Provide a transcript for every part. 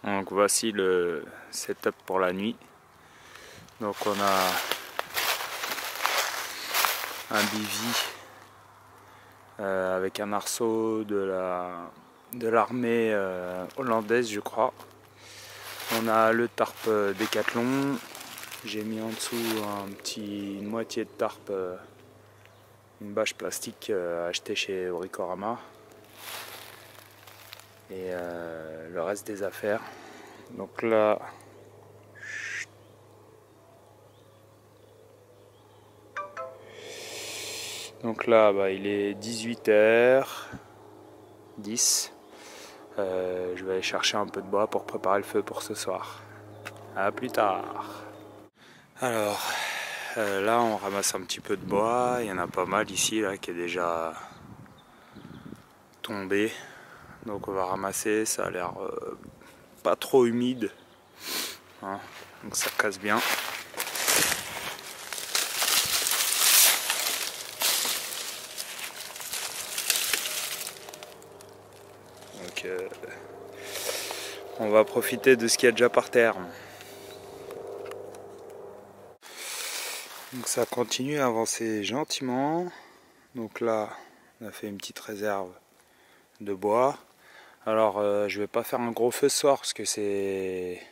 Donc voici le setup pour la nuit. Donc on a un bivy avec un arceau de l'armée hollandaise, je crois. On a le tarp Décathlon. J'ai mis en dessous une moitié de tarp, une bâche plastique achetée chez Bricorama. Et le reste des affaires. Donc là, il est 18h10. Je vais aller chercher un peu de bois pour préparer le feu pour ce soir. A plus tard. Alors, là on ramasse un petit peu de bois. Il y en a pas mal ici là qui est déjà tombé. Donc on va ramasser. Ça a l'air pas trop humide, hein, donc ça casse bien. Donc on va profiter de ce qu'il y a déjà par terre. Donc ça continue à avancer gentiment. Donc là on a fait une petite réserve de bois. Alors je vais pas faire un gros feu ce soir parce que c'est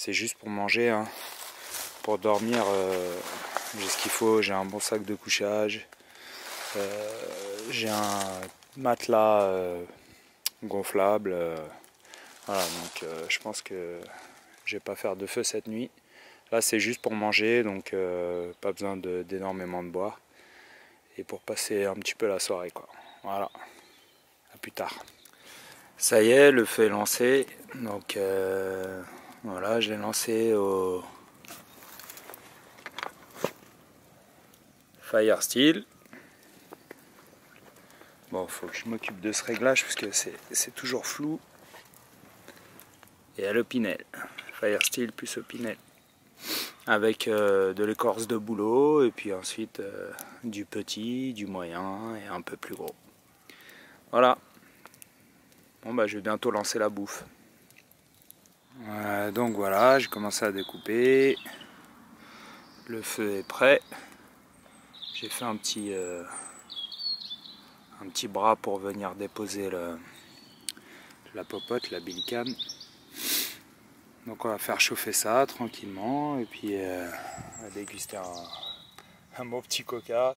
juste pour manger, hein. Pour dormir j'ai ce qu'il faut, j'ai un bon sac de couchage, j'ai un matelas gonflable, voilà, donc je pense que je vais pas faire de feu cette nuit. Là c'est juste pour manger, donc pas besoin d'énormément de bois et pour passer un petit peu la soirée, quoi. Voilà, à plus tard. Ça y est, le feu est lancé, donc voilà, je l'ai lancé au Fire Steel. Bon, faut que je m'occupe de ce réglage parce que c'est toujours flou. Et à l'Opinel, Fire Steel plus Opinel, avec de l'écorce de bouleau et puis ensuite du petit, du moyen et un peu plus gros. Voilà. Bon bah je vais bientôt lancer la bouffe. Donc voilà, j'ai commencé à découper. Le feu est prêt. J'ai fait un petit bras pour venir déposer la popote, la billicane. Donc on va faire chauffer ça tranquillement et puis on va déguster un bon petit coca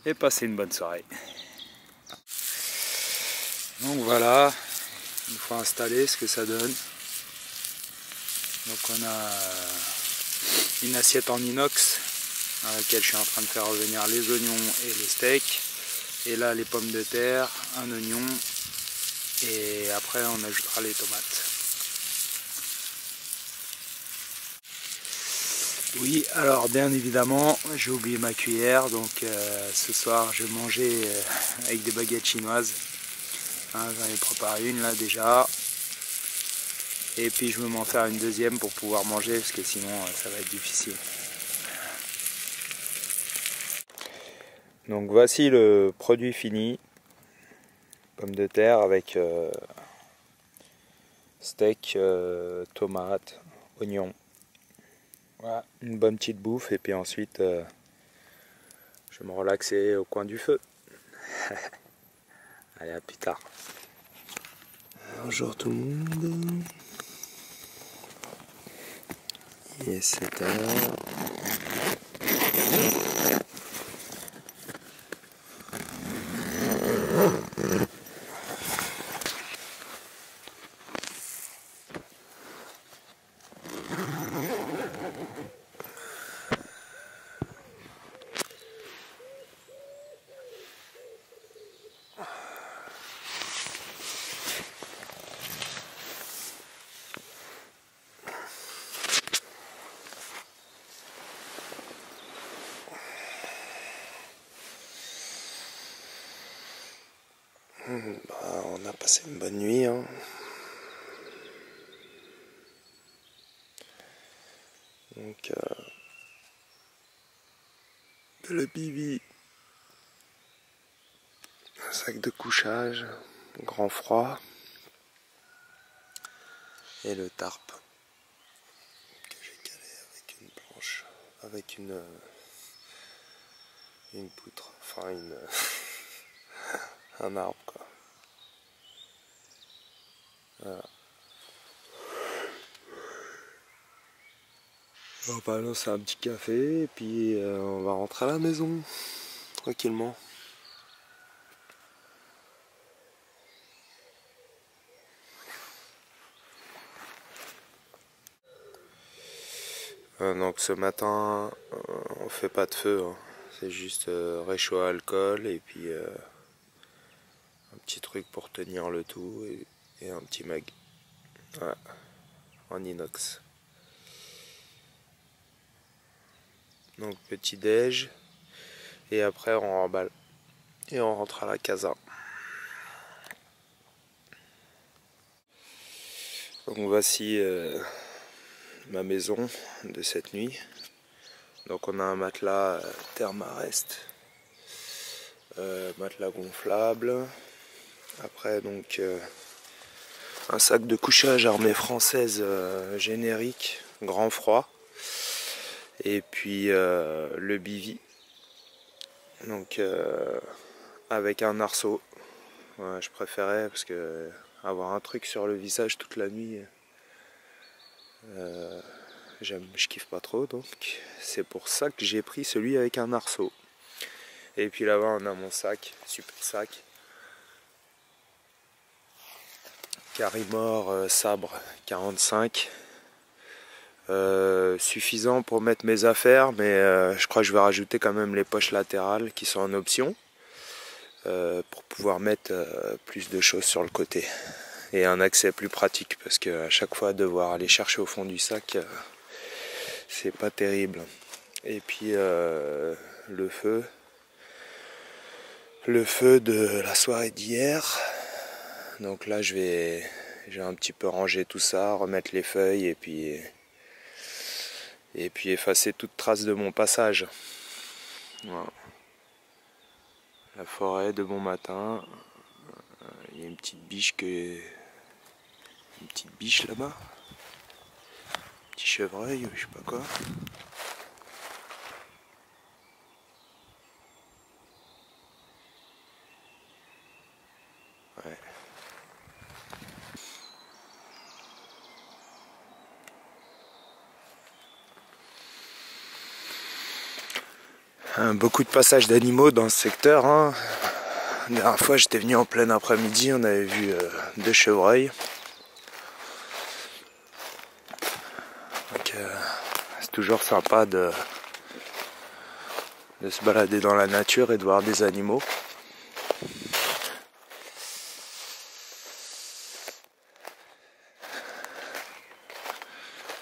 et passer une bonne soirée. Donc voilà, une fois installé, ce que ça donne. Donc on a une assiette en inox dans laquelle je suis en train de faire revenir les oignons et les steaks. Et là les pommes de terre, un oignon et après on ajoutera les tomates. Oui, alors bien évidemment, j'ai oublié ma cuillère, donc ce soir je vais manger avec des baguettes chinoises. Hein, j'en ai préparé une là déjà. Et puis je vais m'en faire une deuxième pour pouvoir manger, parce que sinon ça va être difficile. Donc voici le produit fini. Pommes de terre avec steak, tomates, oignons. Voilà, une bonne petite bouffe et puis ensuite je vais me relaxer au coin du feu. Allez, à plus tard. Bonjour tout le monde. Il est 7h. On a passé une bonne nuit, hein. Donc le bivy, un sac de couchage, grand froid. Et le tarp que j'ai calé avec une planche, avec une poutre, enfin un arbre quoi. Voilà. On va lancer un petit café et puis on va rentrer à la maison tranquillement. Donc ce matin on fait pas de feu, hein. C'est juste réchaud à alcool et puis un petit truc pour tenir le tout et un petit mug, ouais, en inox. Donc petit déj et après on remballe et on rentre à la casa. Donc voici ma maison de cette nuit. Donc on a un matelas Thermarest, matelas gonflable. Après donc un sac de couchage armée française générique, grand froid. Et puis le bivy. Donc avec un arceau. Ouais, je préférais parce que avoir un truc sur le visage toute la nuit, je kiffe pas trop, donc c'est pour ça que j'ai pris celui avec un arceau. Et puis là-bas on a mon sac, super sac, Carimor Sabre 45, suffisant pour mettre mes affaires, mais je crois que je vais rajouter quand même les poches latérales qui sont en option, pour pouvoir mettre plus de choses sur le côté. Et un accès plus pratique, parce que à chaque fois devoir aller chercher au fond du sac, c'est pas terrible. Et puis le feu de la soirée d'hier. Donc là j'ai un petit peu rangé tout ça, remettre les feuilles et puis effacer toute trace de mon passage. Voilà. La forêt de bon matin. Il y a une petite biche là-bas. Petit chevreuil, je sais pas quoi. Ouais. Beaucoup de passages d'animaux dans ce secteur, hein. La dernière fois j'étais venu en plein après-midi, on avait vu 2 chevreuils. Donc c'est toujours sympa de se balader dans la nature et de voir des animaux.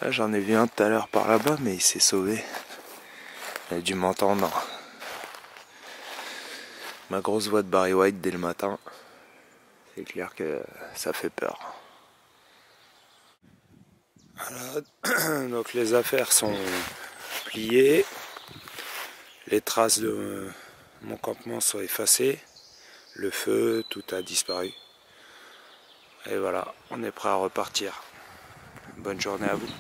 Là j'en ai vu un tout à l'heure par là-bas, mais il s'est sauvé. Il a dû m'entendre. Ma grosse voix de Barry White dès le matin, c'est clair que ça fait peur. Voilà. Donc les affaires sont pliées, les traces de mon campement sont effacées, le feu, tout a disparu. Et voilà, on est prêt à repartir. Bonne journée à vous.